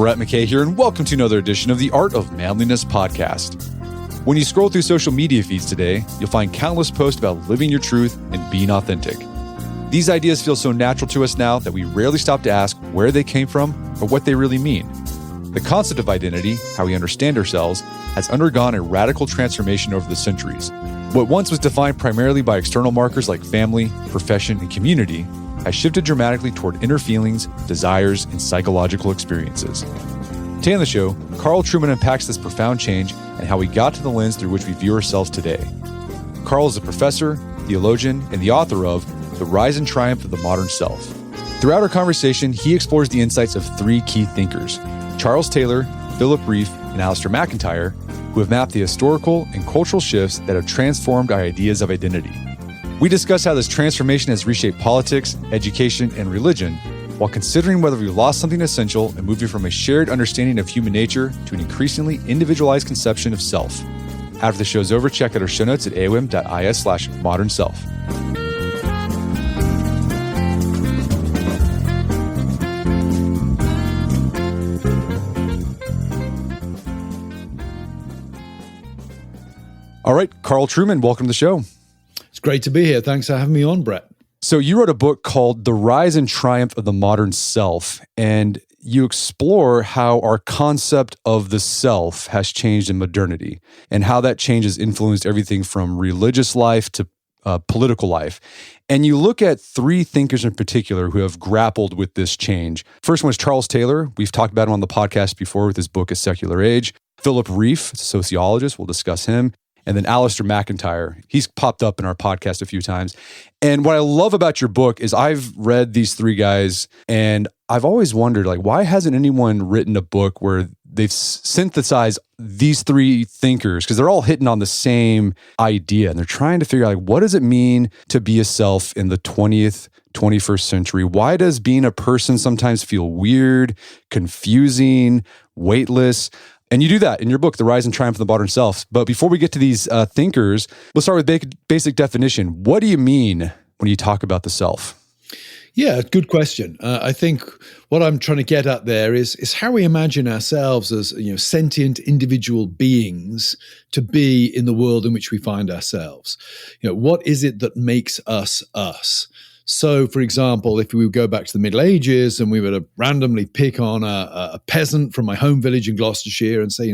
Brett McKay here, and welcome to another edition of the Art of Manliness podcast. When you scroll through social media feeds today, you'll find countless posts about living your truth and being authentic. These ideas feel so natural to us now that we rarely stop to ask where they came from or what they really mean. The concept of identity, how we understand ourselves, has undergone a radical transformation over the centuries. What once was defined primarily by external markers like family, profession, and community has shifted dramatically toward inner feelings, desires, and psychological experiences. Today on the show, Carl Trueman unpacks this profound change and how we got to the lens through which we view ourselves today. Carl is a professor, theologian, and the author of The Rise and Triumph of the Modern Self. Throughout our conversation, he explores the insights of three key thinkers, Charles Taylor, Philip Rieff, and Alistair McIntyre, who have mapped the historical and cultural shifts that have transformed our ideas of identity. We discuss how this transformation has reshaped politics, education, and religion, while considering whether we've lost something essential and moving from a shared understanding of human nature to an increasingly individualized conception of self. After the show's over, check out our show notes at aom.is/modernself. All right, Carl Trueman, welcome to the show. It's great to be here. Thanks for having me on, Brett. So you wrote a book called The Rise and Triumph of the Modern Self, and you explore how our concept of the self has changed in modernity and how that change has influenced everything from religious life to political life. And you look at three thinkers in particular who have grappled with this change. First one is Charles Taylor. We've talked about him on the podcast before with his book, A Secular Age. Philip Rieff, a sociologist, we'll discuss him. And then Alistair McIntyre. He's popped up in our podcast a few times. And what I love about your book is I've read these three guys and I've always wondered, why hasn't anyone written a book where they've synthesized these three thinkers? Because they're all hitting on the same idea and they're trying to figure out, what does it mean to be a self in the 20th, 21st century? Why does being a person sometimes feel weird, confusing, weightless? And you do that in your book, The Rise and Triumph of the Modern Self. But before we get to these thinkers, let's start with basic definition. What do you mean when you talk about the self? Yeah, good question. I think what I'm trying to get at there is how we imagine ourselves as sentient individual beings to be in the world in which we find ourselves. What is it that makes us us? So, for example, if we would go back to the Middle Ages and we were to randomly pick on a peasant from my home village in Gloucestershire and say,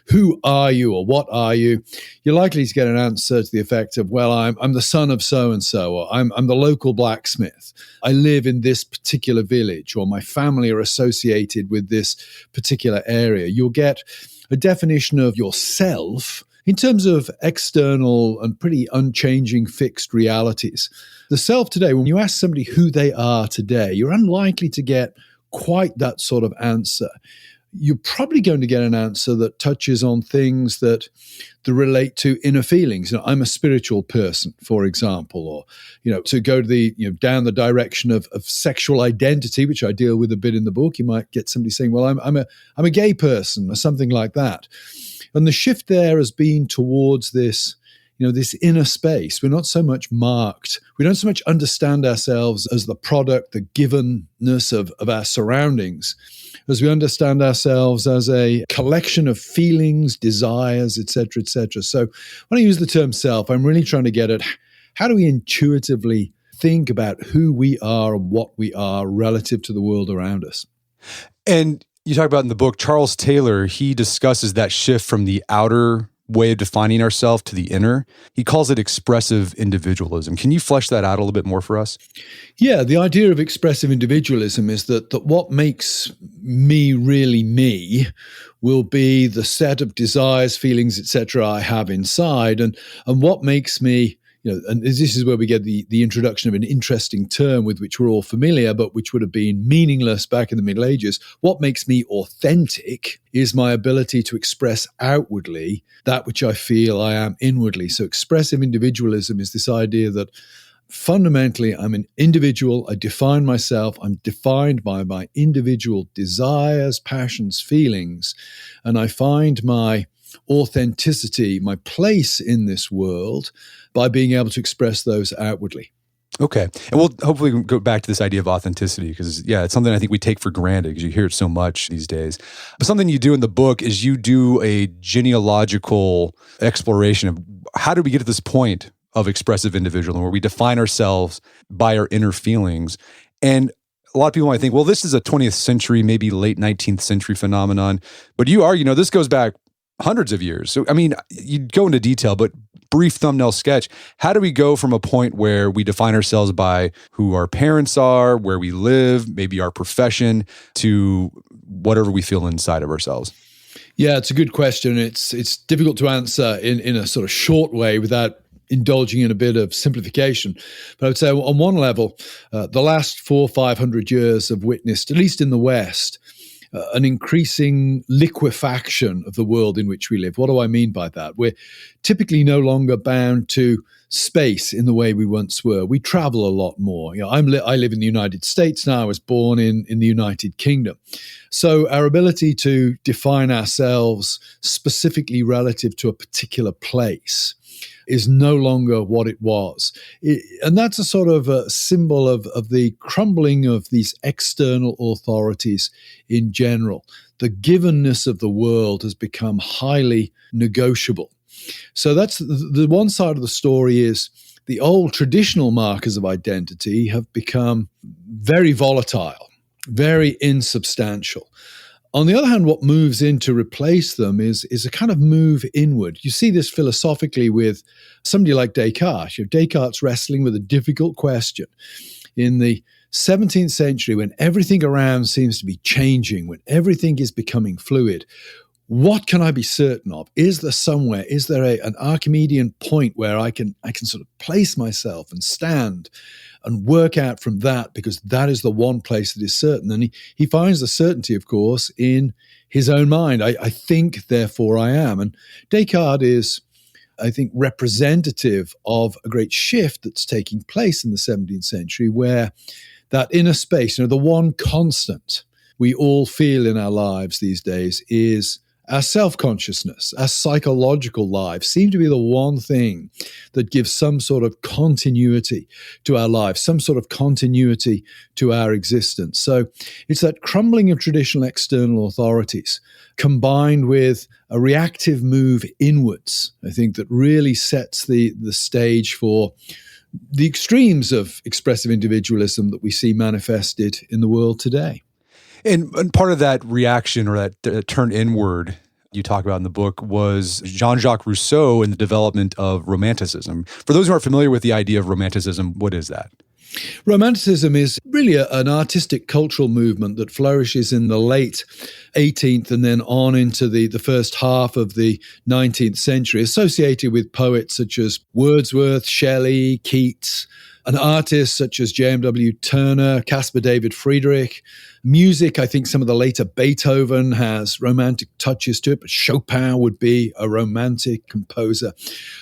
who are you or what are you? You're likely to get an answer to the effect of, well, I'm the son of so-and-so, or I'm the local blacksmith. I live in this particular village, or my family are associated with this particular area. You'll get a definition of yourself in terms of external and pretty unchanging fixed realities. The self today, when you ask somebody who they are today, you're unlikely to get quite that sort of answer. You're probably going to get an answer that touches on things that relate to inner feelings. I'm a spiritual person, for example, or, to go to the, down the direction of sexual identity, which I deal with a bit in the book. You might get somebody saying, well, I'm a gay person or something like that. And the shift there has been towards this, this inner space. We're not so much marked. We don't so much understand ourselves as the product, the givenness of our surroundings, as we understand ourselves as a collection of feelings, desires, etc., etc. So when I use the term self, I'm really trying to get at how do we intuitively think about who we are and what we are relative to the world around us. And you talk about in the book, Charles Taylor, he discusses that shift from the outer way of defining ourselves to the inner. He calls it expressive individualism. Can you flesh that out a little bit more for us? Yeah, the idea of expressive individualism is that what makes me really me will be the set of desires, feelings, etc. I have inside, and what makes me, and this is where we get the introduction of an interesting term with which we're all familiar, but which would have been meaningless back in the Middle Ages. What makes me authentic is my ability to express outwardly that which I feel I am inwardly. So expressive individualism is this idea that fundamentally I'm an individual. I define myself. I'm defined by my individual desires, passions, feelings, and I find my authenticity, my place in this world, by being able to express those outwardly. Okay. And we'll hopefully go back to this idea of authenticity because, yeah, it's something I think we take for granted because you hear it so much these days. But something you do in the book is you do a genealogical exploration of how did we get to this point of expressive individualism where we define ourselves by our inner feelings. And a lot of people might think, well, this is a 20th century, maybe late 19th century phenomenon. But you argue, this goes back hundreds of years. So, I mean, you go into detail, but brief thumbnail sketch. How do we go from a point where we define ourselves by who our parents are, where we live, maybe our profession, to whatever we feel inside of ourselves? Yeah, it's a good question. It's difficult to answer in a sort of short way without indulging in a bit of simplification. But I would say on one level, the last 400 or 500 years have witnessed, at least in the West, an increasing liquefaction of the world in which we live. What do I mean by that? We're typically no longer bound to space in the way we once were. We travel a lot more. I live in the United States now. I was born in the United Kingdom. So our ability to define ourselves specifically relative to a particular place is no longer what it was. And that's a sort of a symbol of the crumbling of these external authorities in general. The givenness of the world has become highly negotiable. So that's the one side of the story is the old traditional markers of identity have become very volatile, very insubstantial. On the other hand, what moves in to replace them is a kind of move inward. You see this philosophically with somebody like Descartes. Descartes wrestling with a difficult question. In the 17th century, when everything around seems to be changing, when everything is becoming fluid, what can I be certain of? Is there an Archimedean point where I can sort of place myself and stand and work out from that, because that is the one place that is certain. And he finds the certainty, of course, in his own mind. I think, therefore I am. And Descartes is, I think, representative of a great shift that's taking place in the 17th century, where that inner space, the one constant we all feel in our lives these days is our self-consciousness, our psychological lives seem to be the one thing that gives some sort of continuity to our lives, some sort of continuity to our existence. So it's that crumbling of traditional external authorities combined with a reactive move inwards, I think, that really sets the stage for the extremes of expressive individualism that we see manifested in the world today. And part of that reaction or that turn inward you talk about in the book was Jean-Jacques Rousseau and the development of Romanticism. For those who aren't familiar with the idea of Romanticism, what is that? Romanticism is really an artistic cultural movement that flourishes in the late 18th and then on into the first half of the 19th century, associated with poets such as Wordsworth, Shelley, Keats, and artists such as J.M.W. Turner, Caspar David Friedrich. Music, I think some of the later Beethoven has romantic touches to it, but Chopin would be a romantic composer.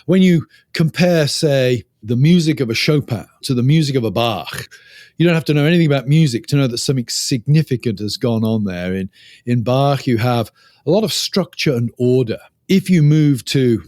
When you compare, say, the music of a Chopin to the music of a Bach, you don't have to know anything about music to know that something significant has gone on there. In Bach, you have a lot of structure and order. If you move to,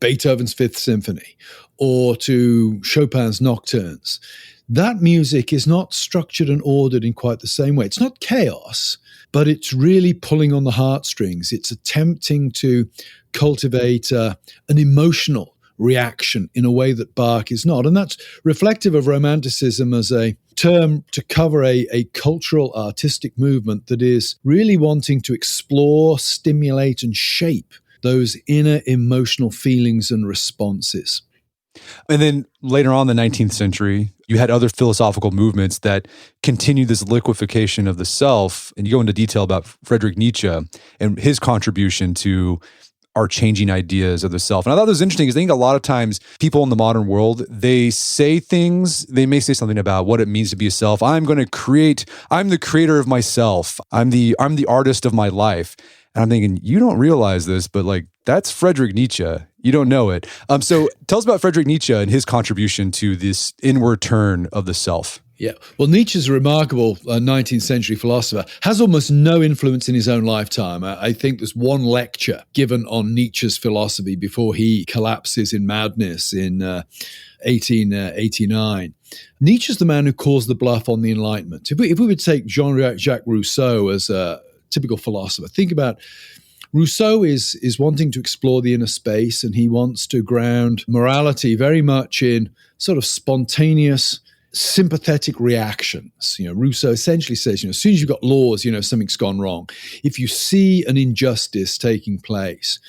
Beethoven's Fifth Symphony or to Chopin's Nocturnes, that music is not structured and ordered in quite the same way. It's not chaos, but it's really pulling on the heartstrings. It's attempting to cultivate an emotional reaction in a way that Bach is not. And that's reflective of Romanticism as a term to cover a cultural artistic movement that is really wanting to explore, stimulate, and shape those inner emotional feelings and responses. And then later on in the 19th century, you had other philosophical movements that continued this liquefaction of the self. And you go into detail about Friedrich Nietzsche and his contribution to our changing ideas of the self. And I thought it was interesting because I think a lot of times people in the modern world, they say things, they may say something about what it means to be a self. I'm the creator of myself. I'm the artist of my life. And I'm thinking, you don't realize this, but that's Friedrich Nietzsche. You don't know it. So tell us about Friedrich Nietzsche and his contribution to this inward turn of the self. Yeah. Well, Nietzsche's a remarkable 19th century philosopher, has almost no influence in his own lifetime. I think there's one lecture given on Nietzsche's philosophy before he collapses in madness in 1889. Nietzsche's the man who calls the bluff on the Enlightenment. If we would take Jean-Jacques Rousseau as a typical philosopher, think about Rousseau is wanting to explore the inner space, and he wants to ground morality very much in sort of spontaneous, sympathetic reactions. Rousseau essentially says, as soon as you've got laws, something's gone wrong. If you see an injustice taking place,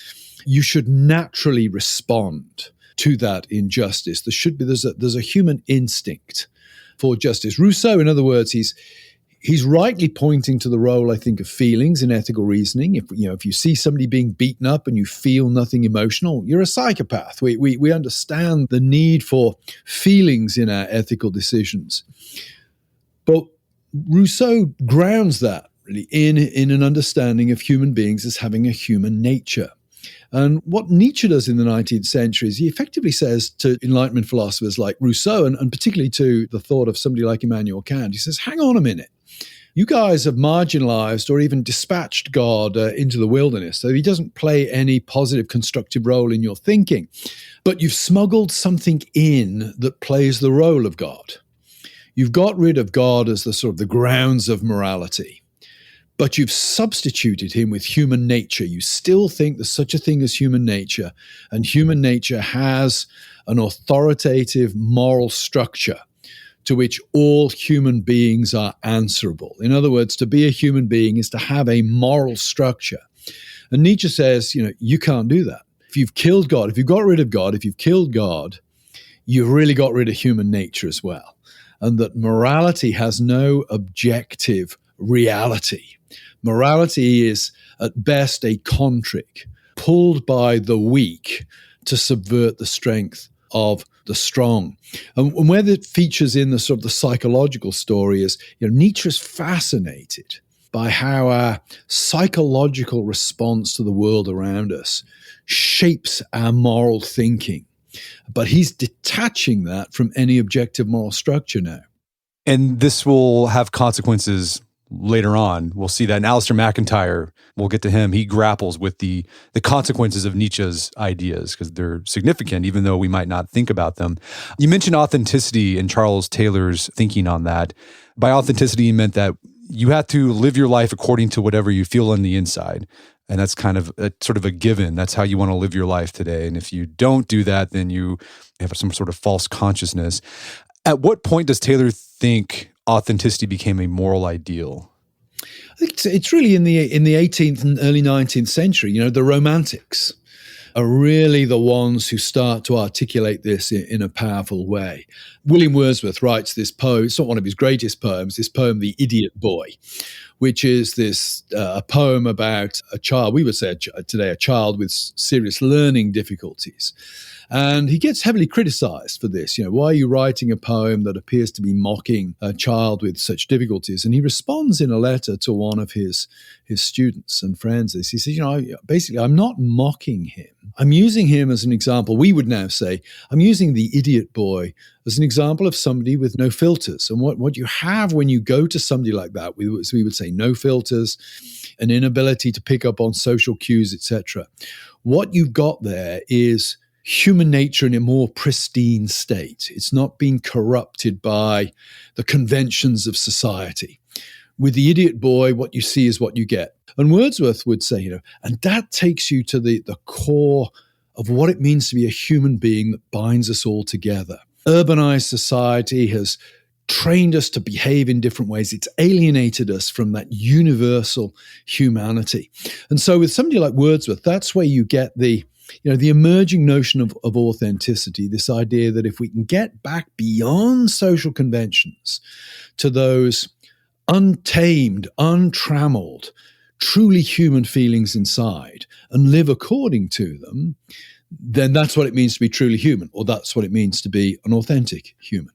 you should naturally respond to that injustice. There's a human instinct for justice. Rousseau, in other words, he's rightly pointing to the role, I think, of feelings in ethical reasoning. If you see somebody being beaten up and you feel nothing emotional, you're a psychopath. We understand the need for feelings in our ethical decisions. But Rousseau grounds that really in an understanding of human beings as having a human nature. And what Nietzsche does in the 19th century is he effectively says to Enlightenment philosophers like Rousseau, and particularly to the thought of somebody like Immanuel Kant, he says, hang on a minute. You guys have marginalized or even dispatched God into the wilderness, so he doesn't play any positive, constructive role in your thinking. But you've smuggled something in that plays the role of God. You've got rid of God as the sort of the grounds of morality, but you've substituted him with human nature. You still think there's such a thing as human nature, and human nature has an authoritative moral structure to which all human beings are answerable. In other words, to be a human being is to have a moral structure. And Nietzsche says, you can't do that. If you've killed God, if you've got rid of God, if you've killed God, you've really got rid of human nature as well. And that morality has no objective reality. Morality is at best a contrick pulled by the weak to subvert the strength of the strong. And where that features in the sort of the psychological story is, Nietzsche is fascinated by how our psychological response to the world around us shapes our moral thinking. But he's detaching that from any objective moral structure now. And this will have consequences later on. We'll see that. And Alistair McIntyre, we'll get to him. He grapples with the consequences of Nietzsche's ideas because they're significant, even though we might not think about them. You mentioned authenticity and Charles Taylor's thinking on that. By authenticity, he meant that you have to live your life according to whatever you feel on the inside. And that's kind of sort of a given. That's how you want to live your life today. And if you don't do that, then you have some sort of false consciousness. At what point does Taylor think authenticity became a moral ideal? I think it's really in the 18th and early 19th century. The Romantics are really the ones who start to articulate this in a powerful way. William Wordsworth writes this poem. It's not one of his greatest poems, this poem, The Idiot Boy, which is this a poem about a child, we would say today a child with serious learning difficulties. And he gets heavily criticized for this. Why are you writing a poem that appears to be mocking a child with such difficulties? And he responds in a letter to one of his students and friends. He says, basically, I'm not mocking him. I'm using him as an example. We would now say, I'm using the idiot boy as an example of somebody with no filters. And what you have when you go to somebody like that, we would say no filters, an inability to pick up on social cues, etc. What you've got there is human nature in a more pristine state. It's not being corrupted by the conventions of society. With the idiot boy, what you see is what you get. And Wordsworth would say, and that takes you to the core of what it means to be a human being that binds us all together. Urbanized society has trained us to behave in different ways. It's alienated us from that universal humanity. And so with somebody like Wordsworth, that's where you get the emerging notion of authenticity, this idea that if we can get back beyond social conventions to those untamed, untrammeled, truly human feelings inside and live according to them, then that's what it means to be truly human, or that's what it means to be an authentic human.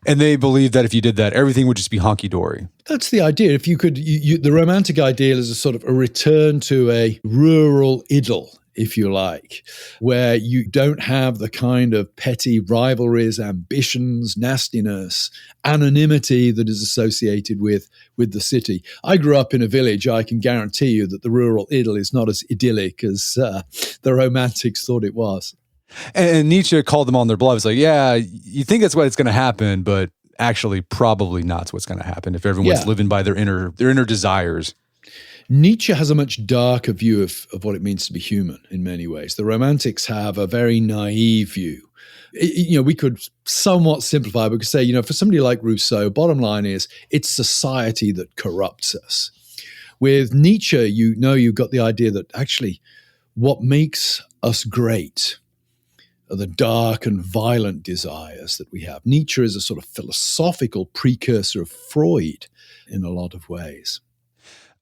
And they believe that if you did that, everything would just be honky-dory. That's the idea. If you could, the romantic ideal is a sort of a return to a rural idyll if you like, where you don't have the kind of petty rivalries, ambitions, nastiness, anonymity that is associated with the city. I grew up in a village. I can guarantee you that the rural idyll is not as idyllic as the Romantics thought it was. And Nietzsche called them on their bluff. It's like, yeah, you think that's what's going to happen, but actually probably not what's going to happen if everyone's living by their inner desires. Nietzsche has a much darker view of what it means to be human in many ways. The Romantics have a very naive view. We could somewhat simplify. We could say, for somebody like Rousseau, bottom line is it's society that corrupts us. With Nietzsche, you've got the idea that actually what makes us great are the dark and violent desires that we have. Nietzsche is a sort of philosophical precursor of Freud in a lot of ways.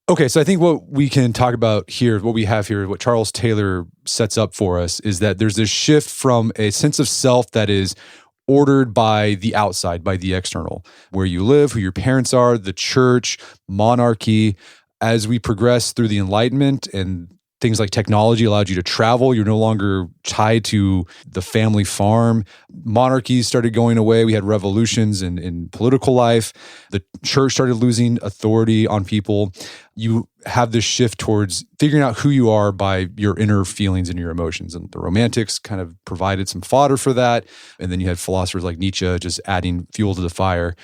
Okay, so I think what we can talk about here, what we have here, what Charles Taylor sets up for us is that there's this shift from a sense of self that is ordered by the outside, by the external, where you live, who your parents are, the church, monarchy. As we progress through the Enlightenment and things like technology allowed you to travel. You're no longer tied to the family farm. Monarchies started going away. We had revolutions in political life. The church started losing authority on people. You have this shift towards figuring out who you are by your inner feelings and your emotions. And the Romantics kind of provided some fodder for that. And then you had philosophers like Nietzsche just adding fuel to the fire.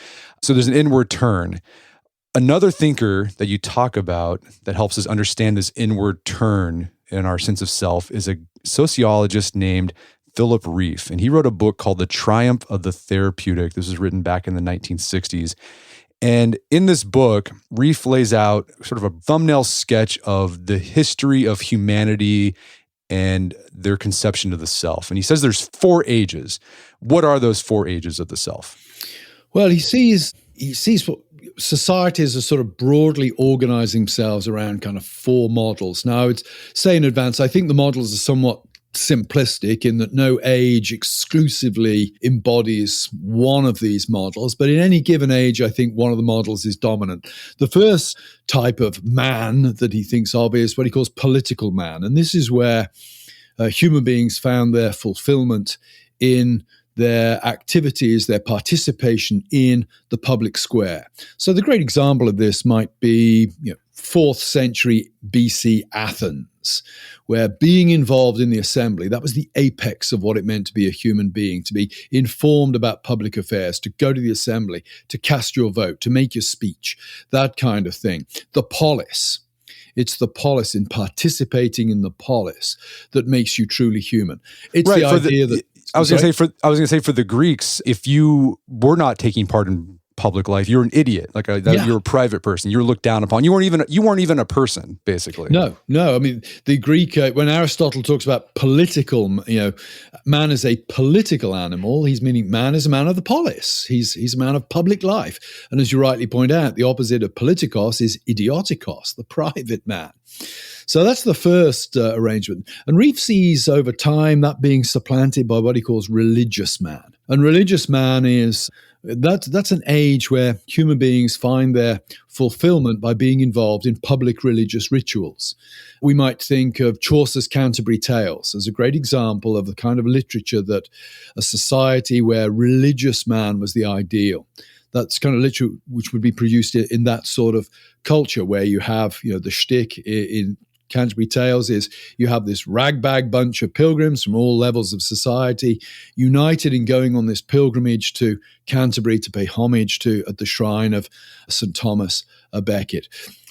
So there's an inward turn. Another thinker that you talk about that helps us understand this inward turn in our sense of self is a sociologist named Philip Rieff. And he wrote a book called The Triumph of the Therapeutic. This was written back in the 1960s. And in this book, Rieff lays out sort of a thumbnail sketch of the history of humanity and their conception of the self. And he says there's 4 ages. What are those 4 ages of the self? Well, he sees what societies are sort of broadly organizing themselves around kind of 4 models. Now, I would say in advance, I think the models are somewhat simplistic in that no age exclusively embodies one of these models, but in any given age, I think one of the models is dominant. The first type of man that he thinks of is what he calls political man, and this is where human beings found their fulfillment in their activities, their participation in the public square. So the great example of this might be 4th century BC Athens, where being involved in the assembly, that was the apex of what it meant to be a human being, to be informed about public affairs, to go to the assembly, to cast your vote, to make your speech, that kind of thing. The polis. It's the polis, in participating in the polis, that makes you truly human. It's right, the idea that I was going to say for the Greeks, if you were not taking part in public life, you're an idiot. You're a private person. You're looked down upon. You weren't even a person, basically. No. I mean, the Greek, when Aristotle talks about political, man is a political animal. He's meaning man is a man of the polis. He's a man of public life. And as you rightly point out, the opposite of politikos is idiotikos, the private man. So that's the first arrangement. And Rieff sees over time that being supplanted by what he calls religious man. And religious man that's an age where human beings find their fulfillment by being involved in public religious rituals. We might think of Chaucer's Canterbury Tales as a great example of the kind of literature that a society where religious man was the ideal. That's kind of literature which would be produced in that sort of culture where you have, the shtick in Canterbury Tales is you have this ragbag bunch of pilgrims from all levels of society united in going on this pilgrimage to Canterbury to pay homage at the shrine of St. Thomas a Becket.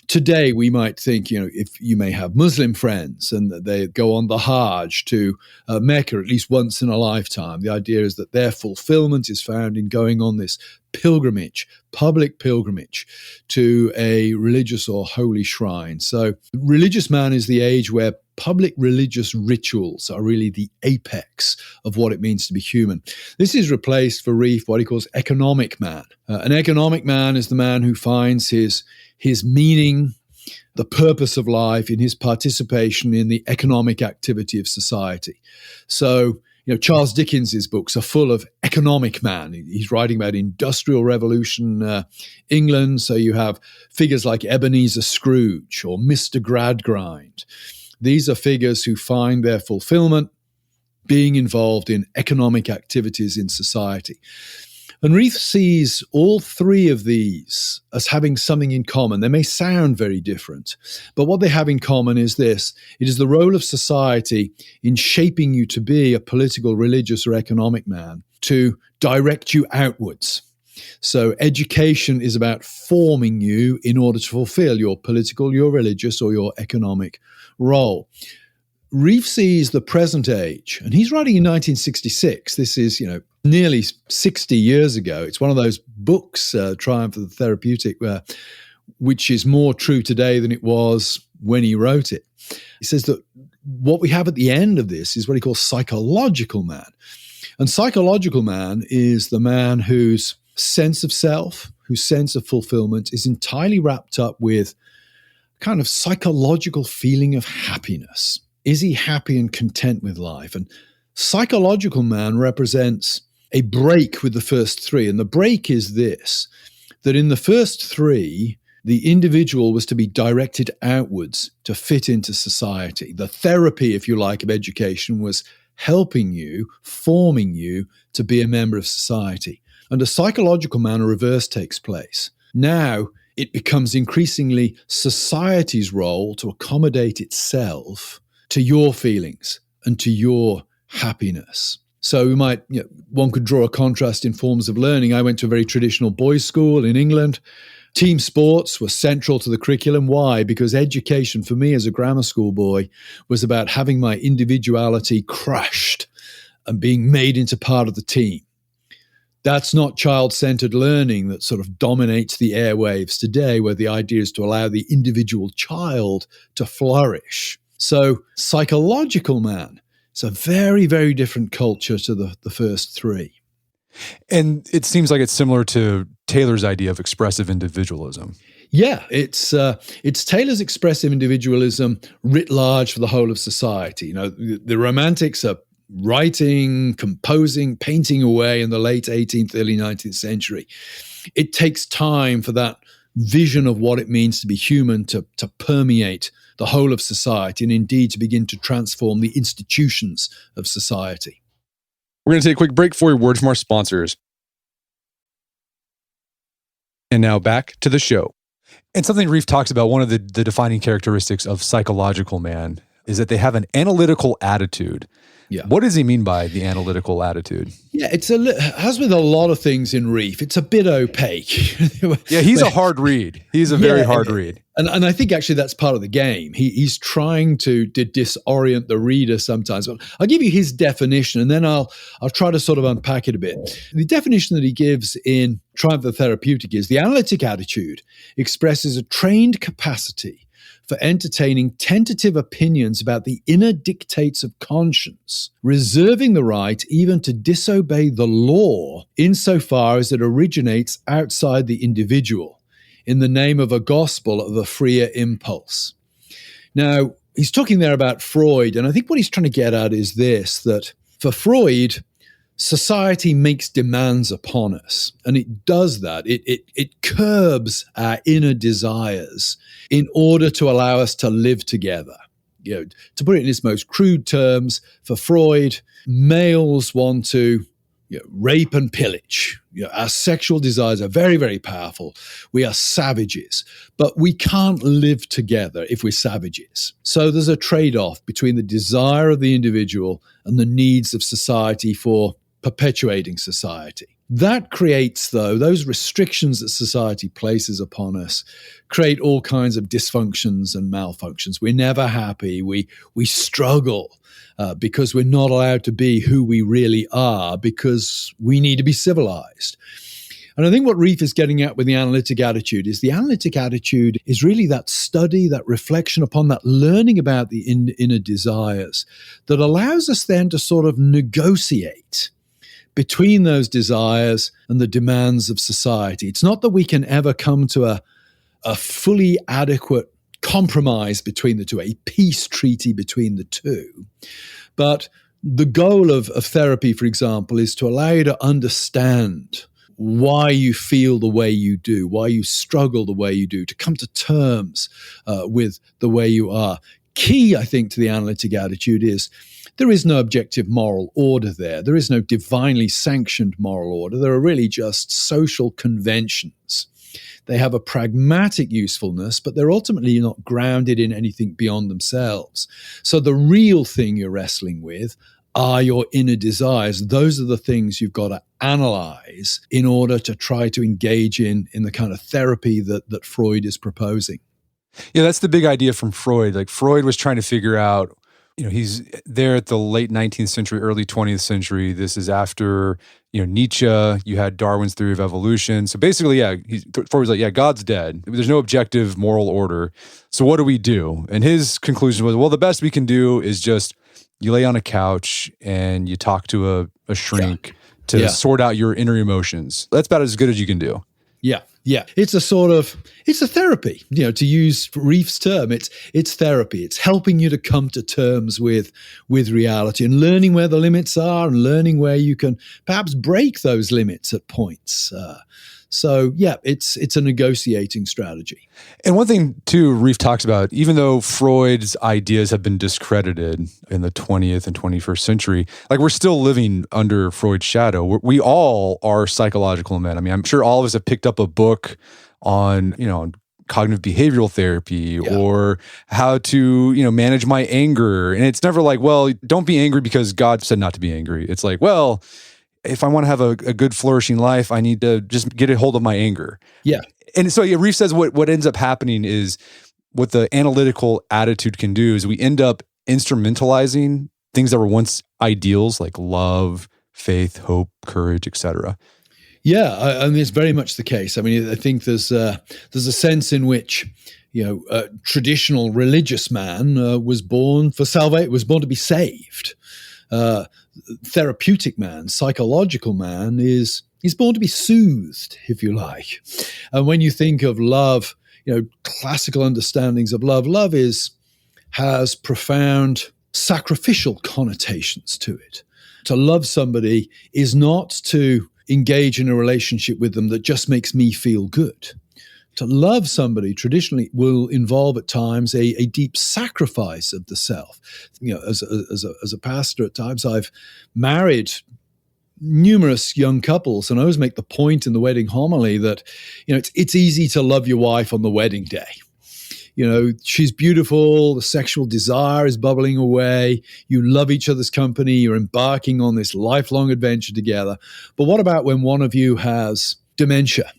Today, we might think, if you may have Muslim friends and they go on the Hajj to Mecca at least once in a lifetime. The idea is that their fulfillment is found in going on this pilgrimage, public pilgrimage to a religious or holy shrine. So religious man is the age where public religious rituals are really the apex of what it means to be human. This is replaced for Rieff what he calls economic man. An economic man is the man who finds his meaning, the purpose of life in his participation in the economic activity of society. So, Charles Dickens's books are full of economic man. He's writing about Industrial Revolution England. So you have figures like Ebenezer Scrooge or Mr. Gradgrind. These are figures who find their fulfillment being involved in economic activities in society. And Reith sees all three of these as having something in common. They may sound very different, but what they have in common is this. It is the role of society in shaping you to be a political, religious, or economic man, to direct you outwards. So education is about forming you in order to fulfill your political, your religious, or your economic role. Reith sees the present age, and he's writing in 1966. This is, nearly 60 years ago. It's one of those books, Triumph of the Therapeutic, which is more true today than it was when he wrote it. He says that what we have at the end of this is what he calls psychological man. And psychological man is the man whose sense of self, whose sense of fulfillment is entirely wrapped up with kind of psychological feeling of happiness. Is he happy and content with life? And psychological man represents a break with the first three. And the break is this, that in the first three, the individual was to be directed outwards to fit into society. The therapy, if you like, of education was helping you, forming you to be a member of society. Under psychological man, a reverse takes place. Now, it becomes increasingly society's role to accommodate itself to your feelings and to your happiness. So we might, one could draw a contrast in forms of learning. I went to a very traditional boys' school in England. Team sports were central to the curriculum. Why? Because education for me as a grammar school boy was about having my individuality crushed and being made into part of the team. That's not child-centered learning that sort of dominates the airwaves today, where the idea is to allow the individual child to flourish. So psychological man, it's a very, very different culture to the first three. And it seems like it's similar to Taylor's idea of expressive individualism. Yeah, it's Taylor's expressive individualism writ large for the whole of society. The Romantics are writing, composing, painting away in the late 18th, early 19th century. It takes time for that vision of what it means to be human to permeate the whole of society and indeed to begin to transform the institutions of society. We're going to take a quick break for a word from our sponsors. And now back to the show. And something Reith talks about, one of the defining characteristics of psychological man is that they have an analytical attitude. Yeah. What does he mean by the analytical attitude? Yeah, as with a lot of things in Reith, it's a bit opaque. Yeah, he's a hard read. He's a very hard read. And I think actually that's part of the game. He's trying to disorient the reader sometimes. But I'll give you his definition, and then I'll try to sort of unpack it a bit. The definition that he gives in Triumph of the Therapeutic is the analytic attitude expresses a trained capacity for entertaining tentative opinions about the inner dictates of conscience, reserving the right even to disobey the law insofar as it originates outside the individual, in the name of a gospel of a freer impulse. Now, he's talking there about Freud, and I think what he's trying to get at is this, that for Freud, society makes demands upon us, and it does that. It curbs our inner desires in order to allow us to live together. To put it in its most crude terms, for Freud, males want to rape and pillage. Our sexual desires are very, very powerful. We are savages, but we can't live together if we're savages. So there's a trade-off between the desire of the individual and the needs of society for perpetuating society. That creates, though, those restrictions that society places upon us create all kinds of dysfunctions and malfunctions. We're never happy. We struggle because we're not allowed to be who we really are because we need to be civilized. And I think what Reith is getting at with the analytic attitude is really that study, that reflection upon that learning about the inner desires that allows us then to sort of negotiate between those desires and the demands of society. It's not that we can ever come to a fully adequate compromise between the two, a peace treaty between the two. But the goal of therapy, for example, is to allow you to understand why you feel the way you do, why you struggle the way you do, to come to terms with the way you are. key, I think, to the analytic attitude is there is no objective moral order there. There is no divinely sanctioned moral order. There are really just social conventions. They have a pragmatic usefulness, but they're ultimately not grounded in anything beyond themselves. So the real thing you're wrestling with are your inner desires. Those are the things you've got to analyze in order to try to engage in the kind of therapy that Freud is proposing. Yeah, that's the big idea from Freud. Like Freud was trying to figure out, he's there at the late 19th century, early 20th century. This is after, Nietzsche, you had Darwin's theory of evolution. So basically, Freud was like, God's dead. There's no objective moral order. So what do we do? And his conclusion was, well, the best we can do is just you lay on a couch and you talk to a shrink to sort out your inner emotions. That's about as good as you can do. Yeah. It's a therapy, to use Reef's term, it's therapy. It's helping you to come to terms with reality and learning where the limits are and learning where you can perhaps break those limits at points. It's a negotiating strategy. And one thing, too, Reef talks about, even though Freud's ideas have been discredited in the 20th and 21st century, like we're still living under Freud's shadow. We all are psychological men. I mean, I'm sure all of us have picked up a book on, cognitive behavioral therapy or how to, manage my anger. And it's never like, well, don't be angry because God said not to be angry. It's like, well, if I want to have a good flourishing life, I need to just get a hold of my anger. Yeah. And so Reef says what ends up happening is what the analytical attitude can do is we end up instrumentalizing things that were once ideals like love, faith, hope, courage, etc. Yeah, I mean, it's very much the case. I mean, I think there's a sense in which, a traditional religious man was born to be saved. Therapeutic man, psychological man is born to be soothed, if you like. And when you think of love, classical understandings of love has profound sacrificial connotations to it. To love somebody is not to engage in a relationship with them that just makes me feel good. To love somebody traditionally will involve at times a deep sacrifice of the self. As a pastor, at times I've married numerous young couples, and I always make the point in the wedding homily that it's easy to love your wife on the wedding day. She's beautiful, the sexual desire is bubbling away, you love each other's company, you're embarking on this lifelong adventure together. But what about when one of you has dementia?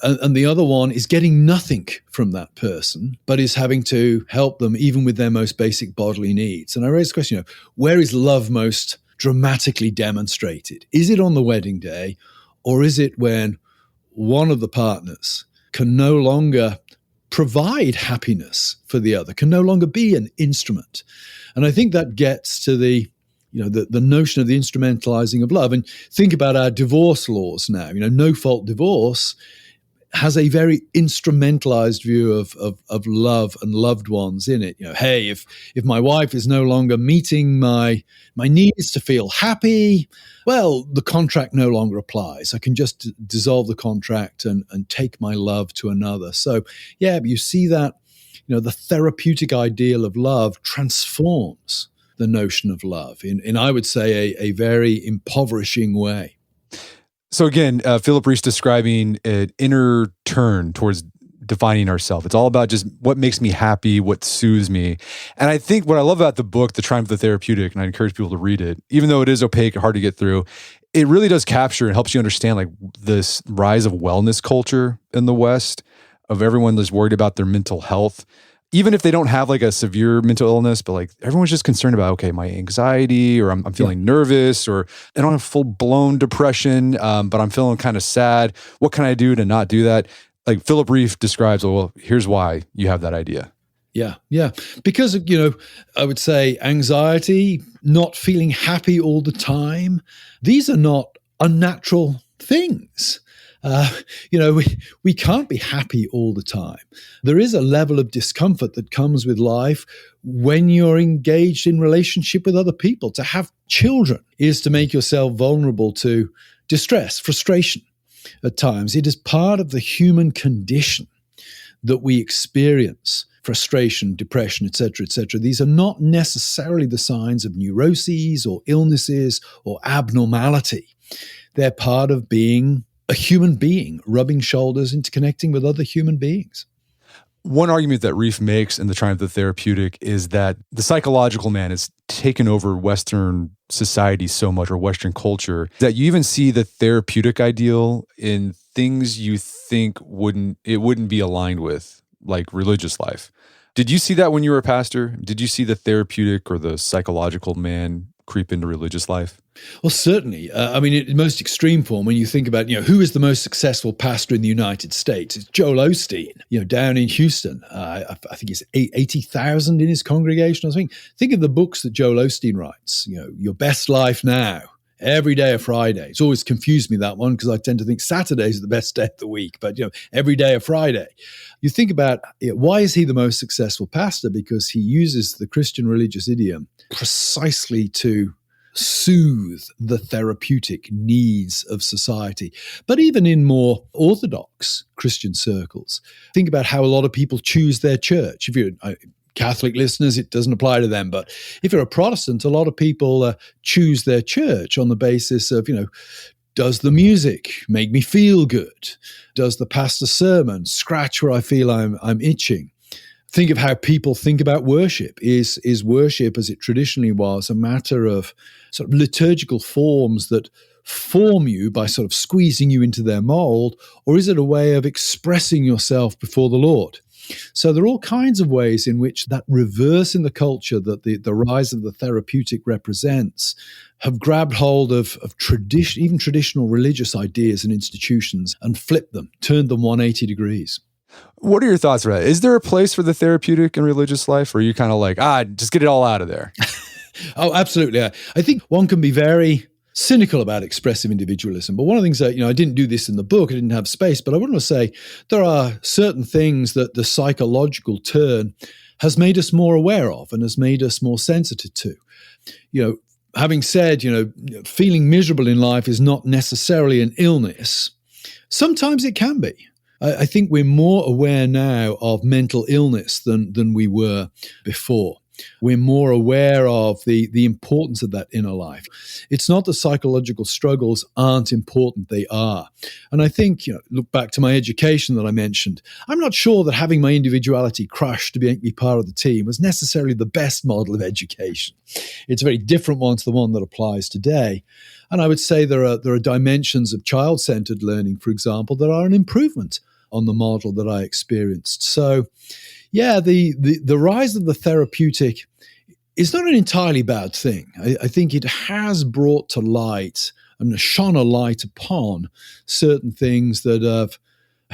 And the other one is getting nothing from that person, but is having to help them even with their most basic bodily needs. And I raise the question, where is love most dramatically demonstrated? Is it on the wedding day, or is it when one of the partners can no longer provide happiness for the other, can no longer be an instrument? And I think that gets to the notion of the instrumentalizing of love. And think about our divorce laws now. No-fault divorce has a very instrumentalized view of love and loved ones in it. Hey, if my wife is no longer meeting my needs to feel happy, well, the contract no longer applies. I can just dissolve the contract and take my love to another. So, you see that, the therapeutic ideal of love transforms the notion of love in I would say, a very impoverishing way. So again, Philip Reef's describing an inner turn towards defining ourselves. It's all about just what makes me happy, what soothes me. And I think what I love about the book, The Triumph of the Therapeutic, and I encourage people to read it, even though it is opaque, hard to get through, it really does capture and helps you understand like this rise of wellness culture in the West, of everyone that's worried about their mental health. Even if they don't have like a severe mental illness, but like everyone's just concerned about, okay, my anxiety, or I'm feeling nervous, or I don't have full blown depression, but I'm feeling kind of sad. What can I do to not do that? Like Philip Reef describes, well, here's why you have that idea. Yeah. Because, I would say anxiety, not feeling happy all the time, these are not unnatural things. We can't be happy all the time. There is a level of discomfort that comes with life when you're engaged in relationship with other people. To have children is to make yourself vulnerable to distress, frustration at times. It is part of the human condition that we experience frustration, depression, etc., etc. These are not necessarily the signs of neuroses or illnesses or abnormality. They're part of being a human being, rubbing shoulders, interconnecting with other human beings. One argument that Reef makes in The Triumph of the Therapeutic is that the psychological man has taken over Western society so much, or Western culture, that you even see the therapeutic ideal in things you think wouldn't be aligned with, like religious life. Did you see that when you were a pastor? Did you see the therapeutic or the psychological man creep into religious life? Well, certainly. In the most extreme form, when you think about, who is the most successful pastor in the United States? It's Joel Osteen, down in Houston. I think it's 80,000 in his congregation or something. Think of the books that Joel Osteen writes, Your Best Life Now, Every Day of Friday. It's always confused me, that one, because I tend to think Saturdays are the best day of the week, but, every day of Friday. You think about why is he the most successful pastor? Because he uses the Christian religious idiom precisely to soothe the therapeutic needs of society. But even in more orthodox Christian circles, think about how a lot of people choose their church. If you're Catholic listeners, it doesn't apply to them. But if you're a Protestant, a lot of people choose their church on the basis of, does the music make me feel good? Does the pastor's sermon scratch where I feel I'm itching? Think of how people think about worship. Is worship, as it traditionally was, a matter of sort of liturgical forms that form you by sort of squeezing you into their mold, or is it a way of expressing yourself before the Lord? So there are all kinds of ways in which that reverse in the culture that the rise of the therapeutic represents have grabbed hold of tradition, even traditional religious ideas and institutions, and flipped them, turned them 180 degrees. What are your thoughts about it? Is there a place for the therapeutic in religious life, or are you kind of like, just get it all out of there? Oh, absolutely. I think one can be very cynical about expressive individualism. But one of the things that, I didn't do this in the book, I didn't have space, but I want to say there are certain things that the psychological turn has made us more aware of and has made us more sensitive to. Having said, feeling miserable in life is not necessarily an illness. Sometimes it can be. I think we're more aware now of mental illness than we were before. We're more aware of the importance of that inner life. It's not that psychological struggles aren't important, they are. And I think, look back to my education that I mentioned. I'm not sure that having my individuality crushed to be part of the team was necessarily the best model of education. It's a very different one to the one that applies today. And I would say there are dimensions of child-centered learning, for example, that are an improvement on the model that I experienced. So, yeah, the rise of the therapeutic is not an entirely bad thing. I think it has brought to light and shone a light upon certain things that have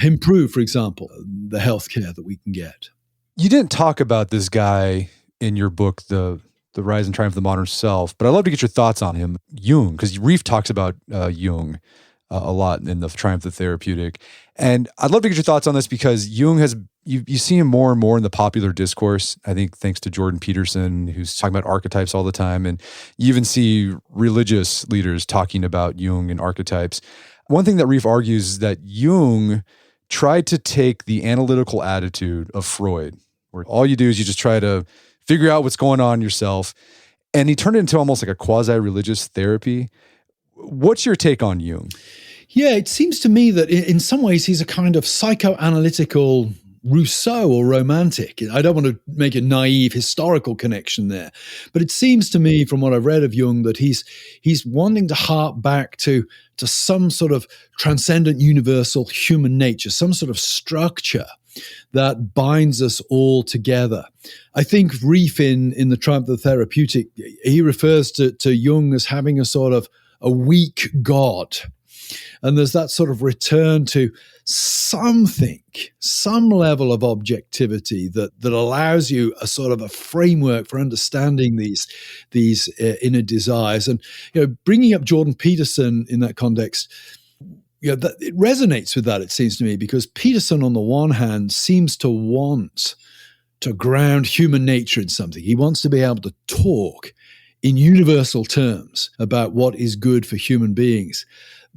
improved, for example, the healthcare that we can get. You didn't talk about this guy in your book, The Rise and Triumph of the Modern Self, but I'd love to get your thoughts on him, Jung, because Reef talks about Jung a lot in The Triumph of the Therapeutic. And I'd love to get your thoughts on this because Jung you see him more and more in the popular discourse, I think thanks to Jordan Peterson, who's talking about archetypes all the time. And you even see religious leaders talking about Jung and archetypes. One thing that Reef argues is that Jung tried to take the analytical attitude of Freud, where all you do is you just try to figure out what's going on yourself. And he turned it into almost like a quasi-religious therapy. What's your take on Jung? Yeah, it seems to me that in some ways he's a kind of psychoanalytical Rousseau or romantic. I don't want to make a naive historical connection there, but it seems to me from what I've read of Jung that he's wanting to hark back to some sort of transcendent universal human nature, some sort of structure that binds us all together. I think Reef in The Triumph of the Therapeutic, he refers to Jung as having a sort of a weak God. And there's that sort of return to something, some level of objectivity that allows you a sort of a framework for understanding these inner desires. And bringing up Jordan Peterson in that context, that it resonates with that, it seems to me, because Peterson, on the one hand, seems to want to ground human nature in something. He wants to be able to talk in universal terms about what is good for human beings.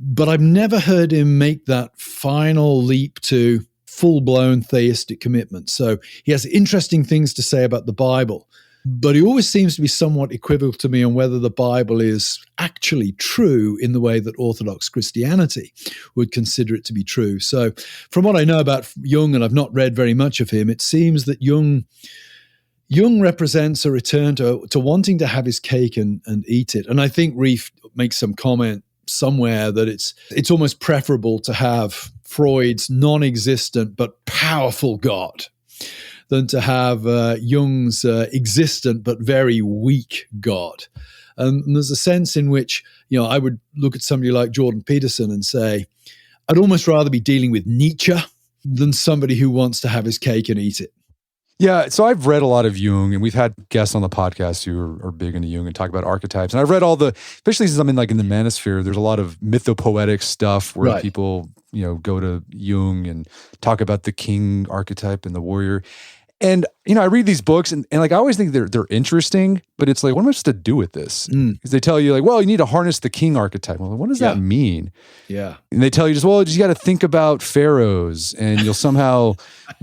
But I've never heard him make that final leap to full-blown theistic commitment. So he has interesting things to say about the Bible, but he always seems to be somewhat equivocal to me on whether the Bible is actually true in the way that Orthodox Christianity would consider it to be true. So from what I know about Jung, and I've not read very much of him, it seems that Jung represents a return to wanting to have his cake and eat it. And I think Reif makes some comment somewhere that it's almost preferable to have Freud's non-existent but powerful God than to have Jung's existent but very weak God. And there's a sense in which, I would look at somebody like Jordan Peterson and say, I'd almost rather be dealing with Nietzsche than somebody who wants to have his cake and eat it. Yeah, so I've read a lot of Jung, and we've had guests on the podcast who are big into Jung and talk about archetypes. And I've read especially since I'm in the manosphere, there's a lot of mythopoetic stuff where people, go to Jung and talk about the king archetype and the warrior. And, I read these books and I always think they're interesting, but it's like, what am I supposed to do with this? Because they tell you well, you need to harness the king archetype. Well, what does that mean? Yeah. And they tell you you got to think about pharaohs and you'll somehow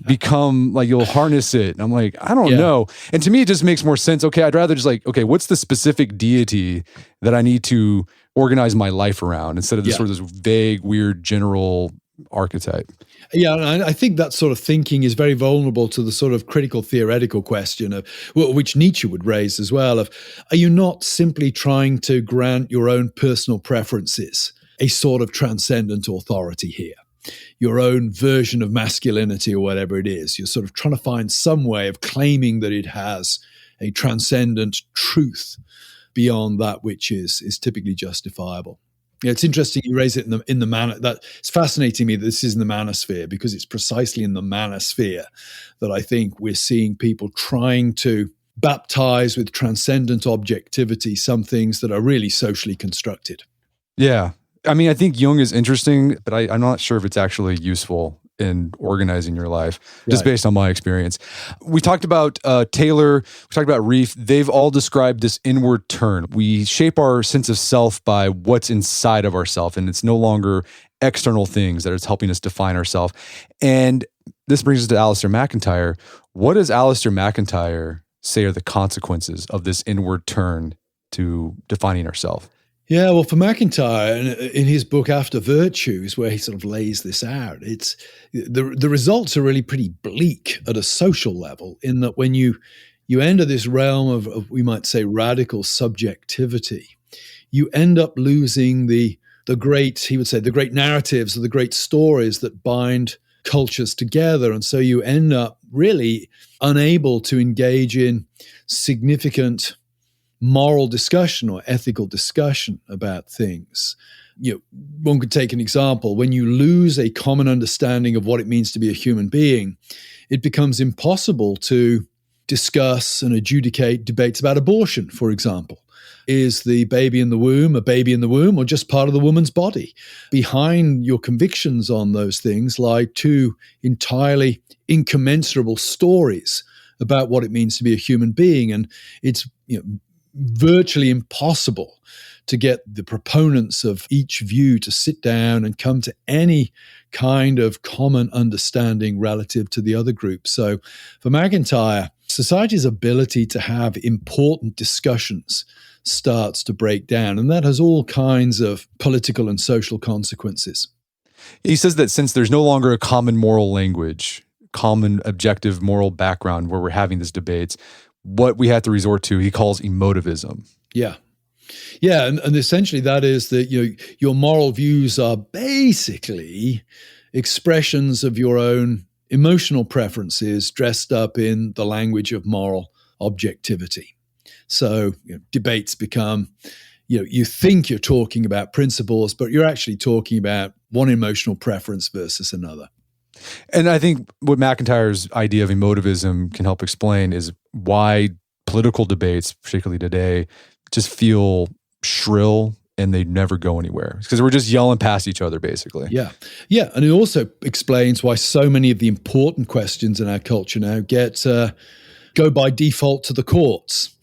become you'll harness it. And I'm like, I don't know. And to me, it just makes more sense. Okay, I'd rather just what's the specific deity that I need to organize my life around instead of this sort of this vague, weird, general archetype. Yeah, and I think that sort of thinking is very vulnerable to the sort of critical theoretical question of which Nietzsche would raise as well of, are you not simply trying to grant your own personal preferences a sort of transcendent authority here? Your own version of masculinity or whatever it is. You're sort of trying to find some way of claiming that it has a transcendent truth beyond that which is typically justifiable. Yeah, it's interesting you raise it in the manner that it's fascinating me that this is in the manosphere, because it's precisely in the manosphere that I think we're seeing people trying to baptize with transcendent objectivity some things that are really socially constructed. Yeah. I mean, I think Jung is interesting, but I'm not sure if it's actually useful in organizing your life, just based on my experience. We talked about Taylor, we talked about Reif. They've all described this inward turn. We shape our sense of self by what's inside of ourself, and it's no longer external things that is helping us define ourselves. And this brings us to Alasdair MacIntyre. What does Alasdair MacIntyre say are the consequences of this inward turn to defining ourselves? Yeah, well, for MacIntyre, in his book After Virtues, where he sort of lays this out, it's the results are really pretty bleak at a social level, in that when you enter this realm of we might say radical subjectivity, you end up losing the great narratives or the great stories that bind cultures together, and so you end up really unable to engage in significant moral discussion or ethical discussion about things. One could take an example. When you lose a common understanding of what it means to be a human being, it becomes impossible to discuss and adjudicate debates about abortion, for example. Is the baby in the womb a baby in the womb or just part of the woman's body? Behind your convictions on those things lie two entirely incommensurable stories about what it means to be a human being. And it's virtually impossible to get the proponents of each view to sit down and come to any kind of common understanding relative to the other group. So for MacIntyre, society's ability to have important discussions starts to break down, and that has all kinds of political and social consequences. He says that since there's no longer a common moral language, common objective moral background where we're having these debates, what we have to resort to, he calls emotivism. Yeah. Yeah, and essentially that is that your moral views are basically expressions of your own emotional preferences dressed up in the language of moral objectivity. So debates become, you think you're talking about principles, but you're actually talking about one emotional preference versus another. And I think what MacIntyre's idea of emotivism can help explain is why political debates, particularly today, just feel shrill and they never go anywhere. Because we're just yelling past each other, basically. Yeah. Yeah. And it also explains why so many of the important questions in our culture now go by default to the courts.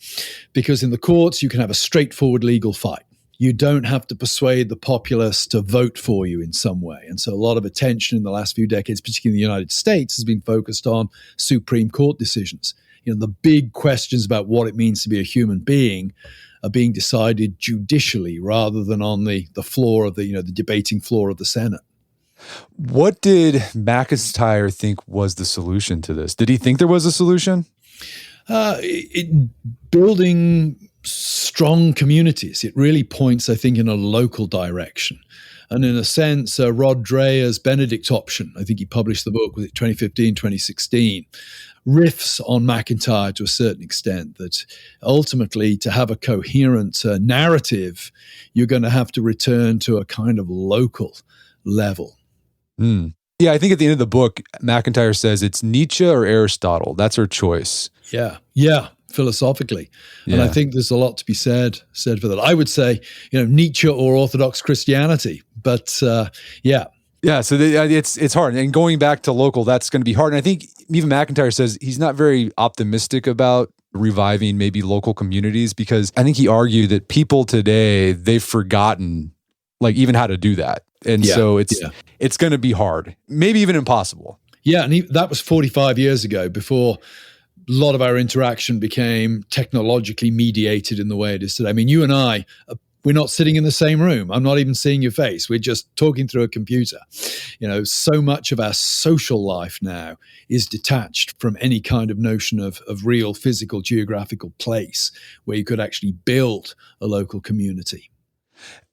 Because in the courts, you can have a straightforward legal fight. You don't have to persuade the populace to vote for you in some way. And so a lot of attention in the last few decades, particularly in the United States, has been focused on Supreme Court decisions. The big questions about what it means to be a human being are being decided judicially rather than on the floor of the debating floor of the Senate. What did McIntyre think was the solution to this? Did he think there was a solution? Building strong communities. It really points, I think, in a local direction. And in a sense, Rod Dreher's Benedict option, I think he published the book, was it 2015, 2016, riffs on McIntyre to a certain extent, that ultimately to have a coherent narrative, you're going to have to return to a kind of local level. Yeah, I think at the end of the book, McIntyre says it's Nietzsche or Aristotle. That's her choice. Yeah, philosophically. And I think there's a lot to be said for that. I would say, Nietzsche or Orthodox Christianity, but yeah. Yeah, so it's hard. And going back to local, that's going to be hard. And I think even McIntyre says he's not very optimistic about reviving maybe local communities, because I think he argued that people today, they've forgotten like even how to do that. And so it's going to be hard, maybe even impossible. Yeah, and that was 45 years ago, before a lot of our interaction became technologically mediated in the way it is today. I mean, you and I, we're not sitting in the same room. I'm not even seeing your face. We're just talking through a computer. So much of our social life now is detached from any kind of notion of real physical geographical place where you could actually build a local community.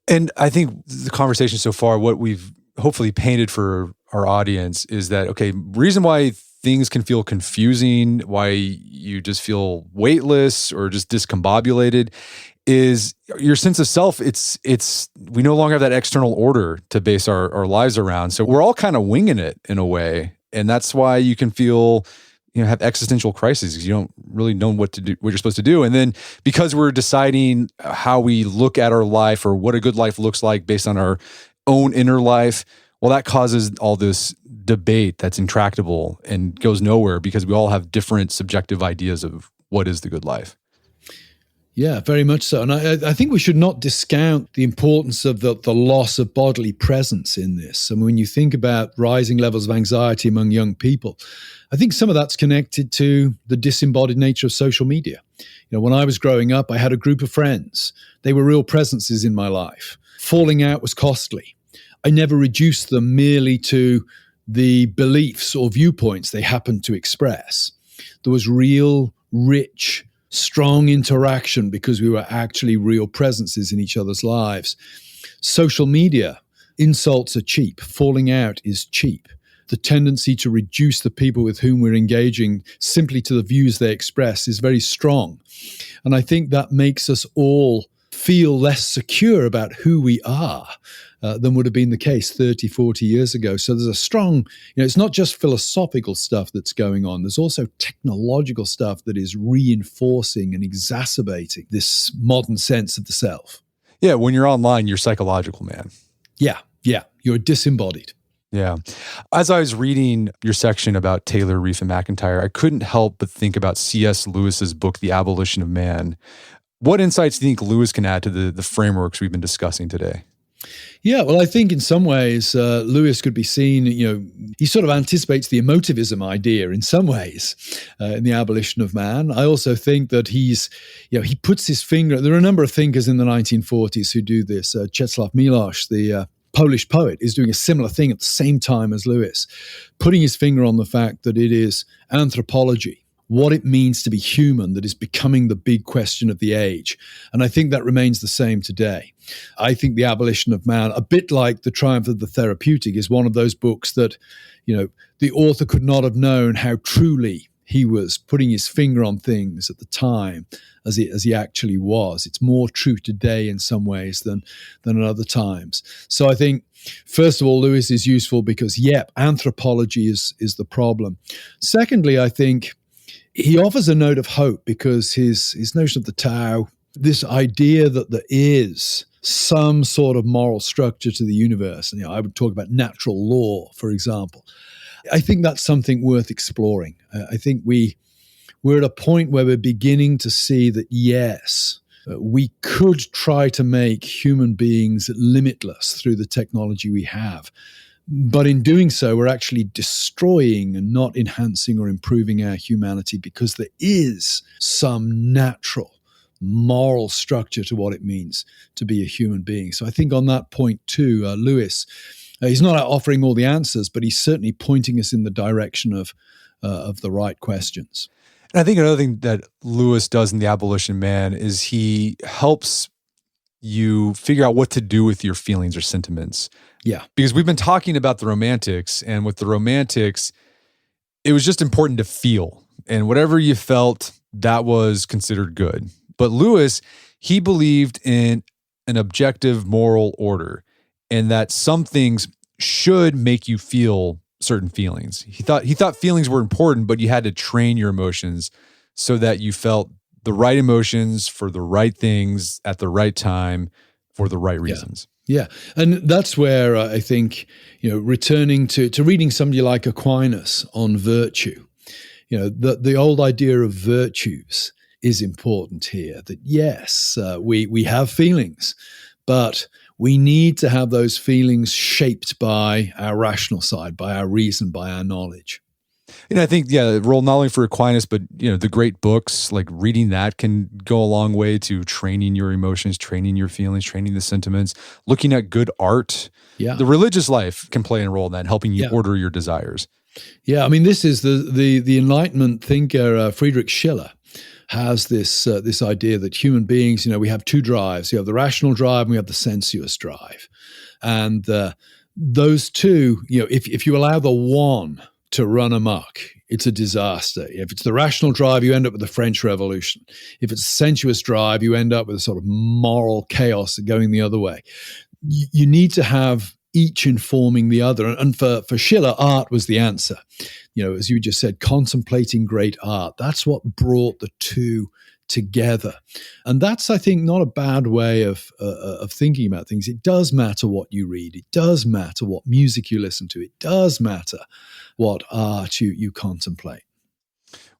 And I think the conversation so far, what we've hopefully painted for our audience is that, okay, reason why things can feel confusing, why you just feel weightless or just discombobulated, is your sense of self. We no longer have that external order to base our lives around. So we're all kind of winging it in a way. And that's why you can feel, have existential crises, because you don't really know what to do, what you're supposed to do. And then because we're deciding how we look at our life or what a good life looks like based on our own inner life, well, that causes all this debate that's intractable and goes nowhere, because we all have different subjective ideas of what is the good life. Yeah, very much so. And I think we should not discount the importance of the loss of bodily presence in this. And when you think about rising levels of anxiety among young people, I think some of that's connected to the disembodied nature of social media. When I was growing up, I had a group of friends. They were real presences in my life. Falling out was costly. I never reduced them merely to the beliefs or viewpoints they happened to express. There was real, rich, strong interaction because we were actually real presences in each other's lives. Social media, insults are cheap. Falling out is cheap. The tendency to reduce the people with whom we're engaging simply to the views they express is very strong. And I think that makes us all feel less secure about who we are than would have been the case 30, 40 years ago. So there's a strong, it's not just philosophical stuff that's going on. There's also technological stuff that is reinforcing and exacerbating this modern sense of the self. Yeah, when you're online, you're psychological, man. Yeah, you're disembodied. Yeah. As I was reading your section about Taylor, Reef, and McIntyre, I couldn't help but think about C.S. Lewis's book, The Abolition of Man. What insights do you think Lewis can add to the frameworks we've been discussing today? Yeah, well, I think in some ways, Lewis could be seen, he sort of anticipates the emotivism idea in some ways in The Abolition of Man. I also think that he puts his finger, there are a number of thinkers in the 1940s who do this. Czesław Miłosz, the Polish poet, is doing a similar thing at the same time as Lewis, putting his finger on the fact that it is anthropology, what it means to be human, that is becoming the big question of the age. And I think that remains the same today. I think The Abolition of Man, a bit like The Triumph of the Therapeutic, is one of those books that, the author could not have known how truly he was putting his finger on things at the time as he actually was. It's more true today in some ways than at other times. So I think, first of all, Lewis is useful because, anthropology is the problem. Secondly, I think he offers a note of hope because his notion of the Tao, this idea that there is some sort of moral structure to the universe, and I would talk about natural law, for example. I think that's something worth exploring. I think we're at a point where we're beginning to see that, yes, We could try to make human beings limitless through the technology we have. But in doing so, we're actually destroying and not enhancing or improving our humanity, because there is some natural moral structure to what it means to be a human being. So I think on that point too, Lewis, he's not offering all the answers, but he's certainly pointing us in the direction of the right questions. And I think another thing that Lewis does in The Abolition Man is he helps you figure out what to do with your feelings or sentiments. Yeah. Because we've been talking about the Romantics, and with the Romantics, it was just important to feel. And whatever you felt, that was considered good. But Lewis, he believed in an objective moral order, and that some things should make you feel certain feelings. He thought feelings were important, but you had to train your emotions so that you felt the right emotions for the right things at the right time for the right reasons. Yeah. And that's where I think, returning to reading somebody like Aquinas on virtue, the old idea of virtues is important here. That yes, we have feelings, but we need to have those feelings shaped by our rational side, by our reason, by our knowledge. I think, role not only for Aquinas, but, the great books, like reading that can go a long way to training your emotions, training your feelings, training the sentiments, looking at good art. Yeah. The religious life can play a role in that, helping you order your desires. Yeah. I mean, this is the Enlightenment thinker, Friedrich Schiller, has this idea that human beings, we have two drives. You have the rational drive and we have the sensuous drive. And those two, if you allow the one to run amok, it's a disaster. If it's the rational drive, you end up with the French Revolution. If it's a sensuous drive, you end up with a sort of moral chaos going the other way. You need to have each informing the other. And for Schiller, art was the answer. As you just said, contemplating great art. That's what brought the two together. And that's, I think, not a bad way of thinking about things. It does matter what you read. It does matter what music you listen to. It does matter what art you contemplate.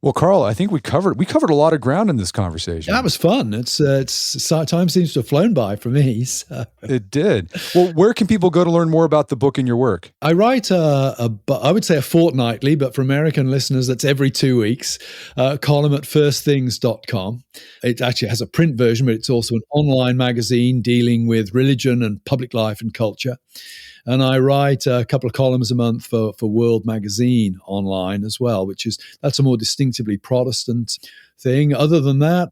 Well, Carl, I think we covered a lot of ground in this conversation. That was fun. It's time seems to have flown by for me. So. It did. Well, where can people go to learn more about the book and your work? I write I would say a fortnightly, but for American listeners, that's every 2 weeks, column at firstthings.com. It actually has a print version, but it's also an online magazine dealing with religion and public life and culture. And I write a couple of columns a month for World Magazine online as well, that's a more distinctively Protestant thing. Other than that,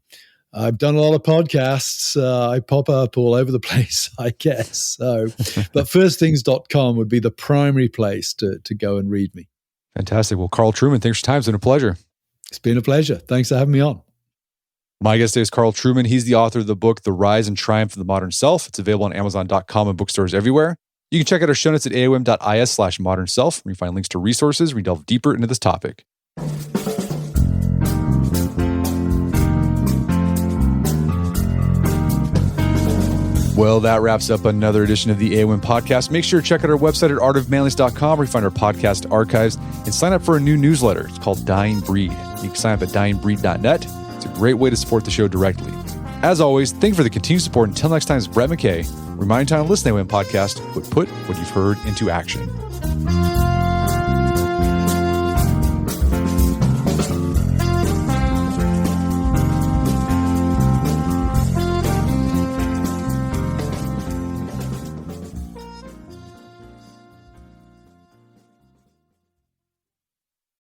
I've done a lot of podcasts. I pop up all over the place, I guess. So, but firstthings.com would be the primary place to go and read me. Fantastic. Well, Carl Trueman, thanks for your time. It's been a pleasure. It's been a pleasure. Thanks for having me on. My guest today is Carl Trueman. He's the author of the book, The Rise and Triumph of the Modern Self. It's available on Amazon.com and bookstores everywhere. You can check out our show notes at aom.is/modern self, where you find links to resources where we delve deeper into this topic. Well, that wraps up another edition of the AOM podcast. Make sure to check out our website at artofmanliness.com, where you find our podcast archives, and sign up for a new newsletter. It's called Dying Breed. You can sign up at dyingbreed.net. It's a great way to support the show directly. As always, thank you for the continued support. Until next time, it's Brett McKay. Remind time to listen to AOM podcast, but put what you've heard into action.